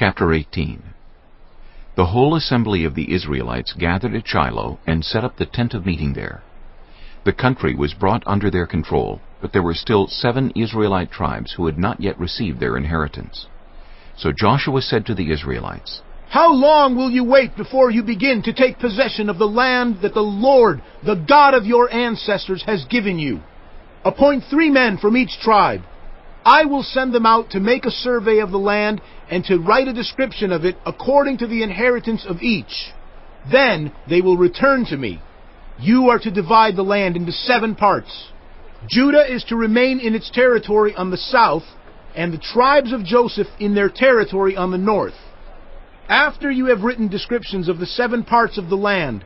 Chapter 18. The whole assembly of the Israelites gathered at Shiloh and set up the tent of meeting there. The country was brought under their control, but there were still 7 Israelite tribes who had not yet received their inheritance. So Joshua said to the Israelites, "How long will you wait before you begin to take possession of the land that the Lord, the God of your ancestors, has given you? Appoint 3 men from each tribe. I will send them out to make a survey of the land and to write a description of it according to the inheritance of each. Then they will return to me. You are to divide the land into 7 parts. Judah is to remain in its territory on the south, and the tribes of Joseph in their territory on the north. After you have written descriptions of the 7 parts of the land,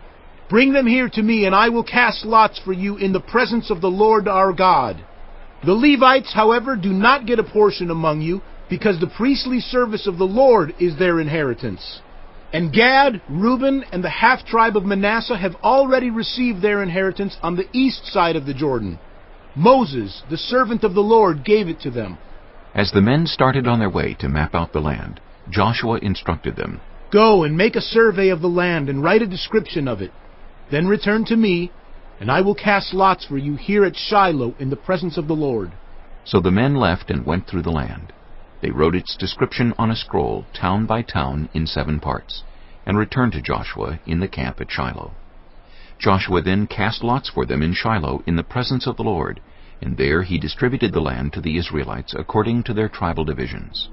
bring them here to me, and I will cast lots for you in the presence of the Lord our God. The Levites, however, do not get a portion among you, because the priestly service of the Lord is their inheritance. And Gad, Reuben, and the half-tribe of Manasseh have already received their inheritance on the east side of the Jordan. Moses, the servant of the Lord, gave it to them." As the men started on their way to map out the land, Joshua instructed them, "Go and make a survey of the land and write a description of it. Then return to me, and I will cast lots for you here at Shiloh in the presence of the Lord." So the men left and went through the land. They wrote its description on a scroll, town by town, in 7 parts, and returned to Joshua in the camp at Shiloh. Joshua then cast lots for them in Shiloh in the presence of the Lord, and there he distributed the land to the Israelites according to their tribal divisions.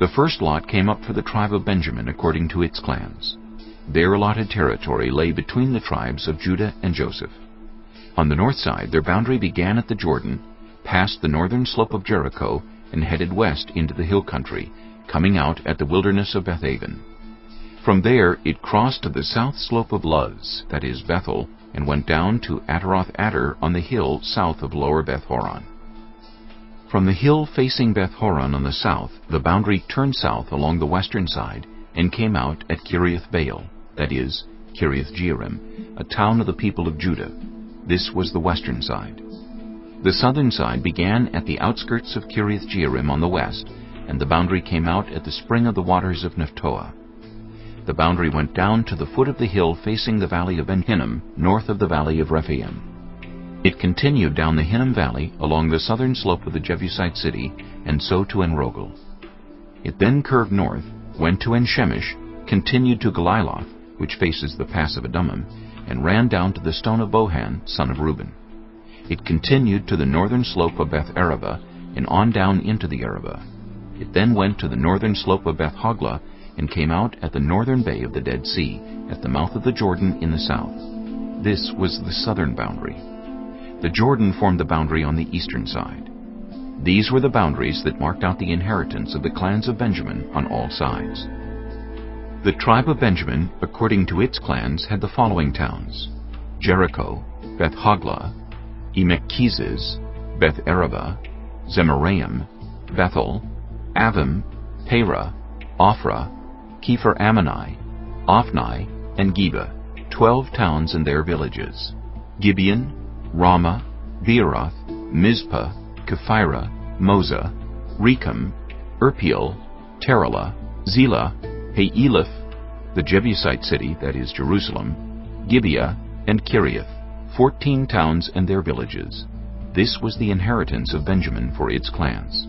The first lot came up for the tribe of Benjamin according to its clans. Their allotted territory lay between the tribes of Judah and Joseph. On the north side, their boundary began at the Jordan, passed the northern slope of Jericho, and headed west into the hill country, coming out at the wilderness of Bethaven. From there it crossed to the south slope of Luz, that is Bethel, and went down to Ataroth-Adar on the hill south of lower Beth-horon. From the hill facing Beth-horon on the south, the boundary turned south along the western side and came out at Kiriath-Baal, that is, Kiriath-Jearim, a town of the people of Judah. This was the western side. The southern side began at the outskirts of Kiriath-Jearim on the west, and the boundary came out at the spring of the waters of Nephtoah. The boundary went down to the foot of the hill facing the valley of Ben-Hinnom, north of the valley of Rephaim. It continued down the Hinnom Valley along the southern slope of the Jebusite city, and so to En-Rogel. It then curved north, went to En-Shemesh, continued to Geliloth, which faces the pass of Adummim, and ran down to the stone of Bohan, son of Reuben. It continued to the northern slope of Beth-Arabah, and on down into the Arabah. It then went to the northern slope of Beth-Hoglah, and came out at the northern bay of the Dead Sea, at the mouth of the Jordan in the south. This was the southern boundary. The Jordan formed the boundary on the eastern side. These were the boundaries that marked out the inheritance of the clans of Benjamin on all sides. The tribe of Benjamin, according to its clans, had the following towns: Jericho, Beth-Hoglah, Emech-Keziz, Beth-Arabah, Zemaraim, Bethel, Avim, Perah, Ophrah, Kepher-Ammoni, Ophni, and Geba, 12 towns and their villages: Gibeon, Ramah, Beeroth, Mizpah, Kephirah, Moza, Rechem, Irpeel, Terelah, Zelah, Haelef, the Jebusite city, that is Jerusalem, Gibeah, and Kiriath, 14 towns and their villages. This was the inheritance of Benjamin for its clans.